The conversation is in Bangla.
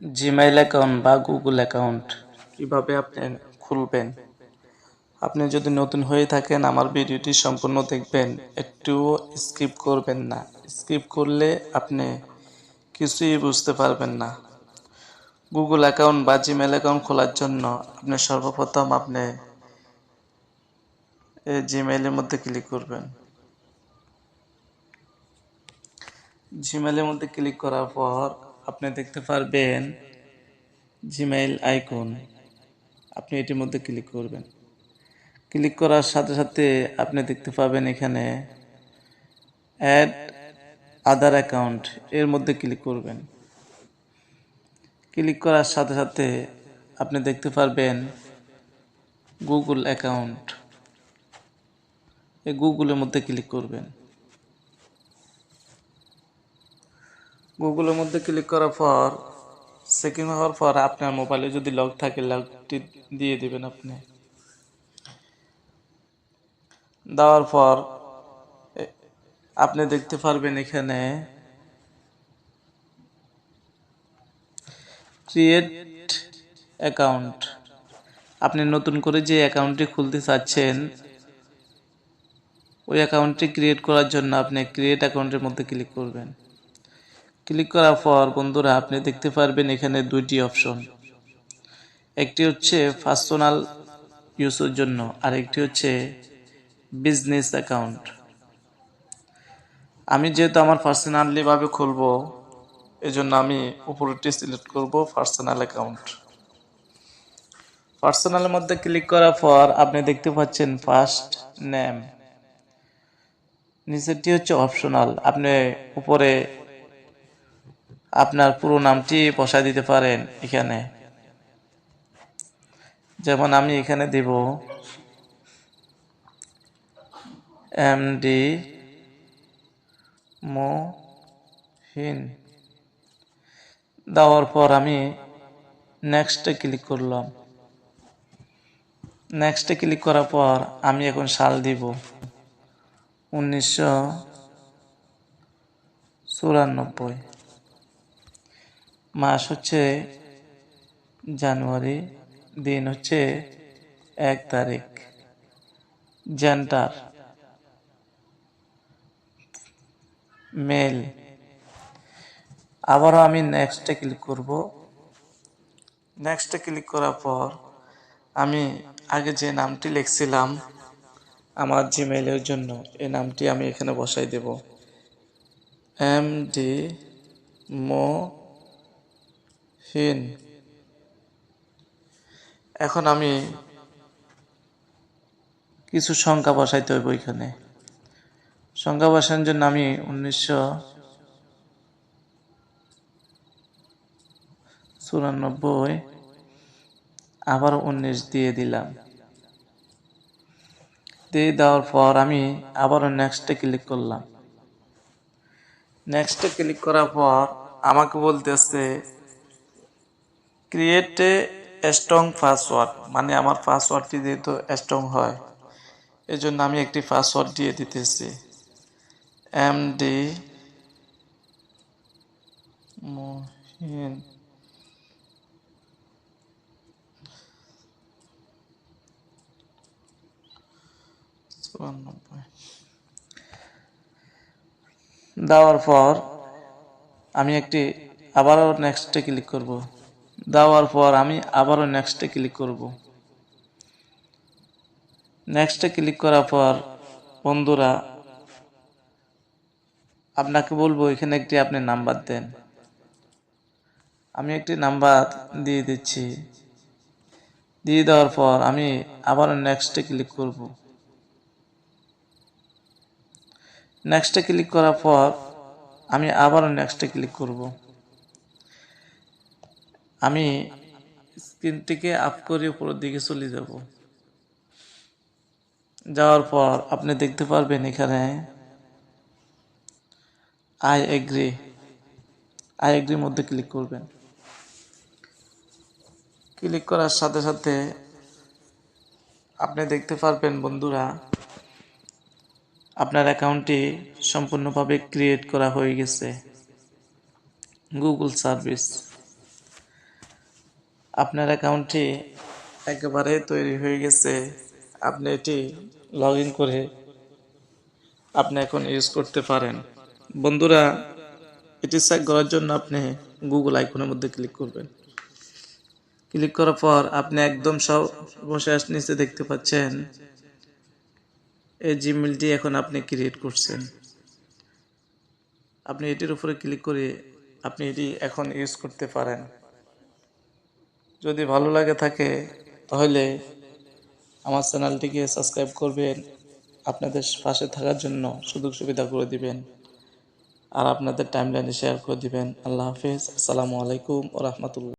জিমেইল অ্যাকাউন্ট বা গুগল অ্যাকাউন্ট কিভাবে আপনি খুলবেন। আপনি যদি নতুন হয়ে থাকেন আমার ভিডিওটি সম্পূর্ণ দেখবেন, একটুও স্কিপ করবেন না। স্কিপ করলে আপনি কিছুই বুঝতে পারবেন না। গুগল অ্যাকাউন্ট বা জিমেইল অ্যাকাউন্ট খোলার জন্য আপনি সর্বপ্রথম এই জিমেইলের মধ্যে ক্লিক করবেন। জিমেইলের মধ্যে ক্লিক করার পর আপনি দেখতে পারবেন জিমেইল আইকন, আপনি এটির মধ্যে ক্লিক করবেন। ক্লিক করার সাথে সাথে আপনি দেখতে পাবেন এখানে অ্যাড আদার অ্যাকাউন্ট, এর মধ্যে ক্লিক করবেন। ক্লিক করার সাথে সাথে আপনি দেখতে পারবেন গুগল অ্যাকাউন্ট, এই গুগলের মধ্যে ক্লিক করবেন। গুগলের মধ্যে ক্লিক করার পর চেকিং হওয়ার পর আপনার মোবাইলে যদি লক থাকে লকটি দিয়ে দিবেন। দেওয়ার পর আপনি দেখতে পারবেন এখানে ক্রিয়েট অ্যাকাউন্ট। আপনি নতুন করে যে অ্যাকাউন্টটি খুলতে চাচ্ছেন ওই অ্যাকাউন্টটি ক্রিয়েট করার জন্য আপনি ক্রিয়েট অ্যাকাউন্টের মধ্যে ক্লিক করবেন। ক্লিক করার পর বন্ধুরা আপনি দেখতে পারবেন এখানে দুইটি অপশন, একটি হচ্ছে পার্সোনাল ইউজের জন্য আর একটি হচ্ছে বিজনেস অ্যাকাউন্ট। আমি যেহেতু আমার পার্সোনালি ভাবে খুলবো এজন্য আমি উপরেরটি সিলেক্ট করব, পার্সোনাল অ্যাকাউন্ট। পার্সোনালের মধ্যে ক্লিক করার পর আপনি দেখতে পাচ্ছেন ফার্স্ট নেম, নিচেরটি হচ্ছে অপশনাল। আপনি উপরে আপনার পুরো নামটি বসায় দিতে পারেন এখানে, যেমন আমি এখানে দেব এমডি মহিন। দেওয়ার পর আমি নেক্সটে ক্লিক করলাম। নেক্সটে ক্লিক করার পর আমি এখন সাল দিব 1994, মাস হচ্ছে জানুয়ারি, দিন হচ্ছে 1 তারিখ, জেন্ডার মেল। আবারও আমি নেক্সটে ক্লিক করব। নেক্সটে ক্লিক করার পর আমি আগে যে নামটি লিখছিলাম আমার জিমেইলের জন্য এই নামটি আমি এখানে বসাই দেব, এমডি মহিন। এখন আমি কিছু সংখ্যা বসাইতে হইব এখানে। সংখ্যা বসানোর জন্য আমি 1994 আবার 19 দিয়ে দিলাম। দিয়ে দেওয়ার পর আমি আবারও নেক্সটে ক্লিক করলাম। নেক্সটে ক্লিক করার পর আমাকে বলতেছে ক্রিয়েট এ স্ট্রং পাসওয়ার্ড, মানে আমার পাসওয়ার্ডটি যেহেতু স্ট্রং হয় এই জন্য আমি একটি পাসওয়ার্ড দিয়ে দিতেছি, এমডি মহিন। দেওয়ার পর আমি আবারও নেক্সটে ক্লিক করব। দেওয়ার পর আমি আবারও নেক্সটে ক্লিক করব। নেক্সটে ক্লিক করার পর বন্ধুরা আপনাকে বলবো এখানে একটি আপনি নাম্বার দেন। আমি একটি নাম্বার দিয়ে দিচ্ছি। দিয়ে দেওয়ার পর আমি আবারও নেক্সটে ক্লিক করব। নেক্সটে ক্লিক করার পর আমি আবারও নেক্সটে ক্লিক করব। আমি স্ক্রিনটিকে আপ করে উপরের দিকে চলে যাব। যাওয়ার পর আপনি দেখতে পারবেন এখানে আই এগ্রির মধ্যে ক্লিক করবেন। ক্লিক করার সাথে সাথে আপনি দেখতে পারবেন বন্ধুরা আপনার অ্যাকাউন্টটি সম্পূর্ণভাবে ক্রিয়েট করা হয়ে গেছে। গুগল সার্ভিস আপনার অ্যাকাউন্টটি একেবারে তৈরি হয়ে গেছে। আপনি এটি লগ ইন করে আপনি এখন ইউজ করতে পারেন। বন্ধুরা, এটি চেক করার জন্য আপনি গুগল আইকনের মধ্যে ক্লিক করবেন। ক্লিক করার পর আপনি একদম সর্বশেষ নিচে দেখতে পাচ্ছেন এই জিমেইলটি এখন আপনি ক্রিয়েট করছেন। আপনি এটির উপরে ক্লিক করে আপনি এটি এখন ইউজ করতে পারেন। যদি ভালো লাগে থাকে তাহলে আমার চ্যানেলটিকে সাবস্ক্রাইব করবেন, আপনাদের পাশে থাকার জন্য সুযোগ সুবিধা করে দিবেন, আর আপনাদের টাইমলাইনে শেয়ার করে দিবেন। আল্লাহ হাফিজ। আসসালামু আলাইকুম ওয়া রাহমাতুল্লাহ।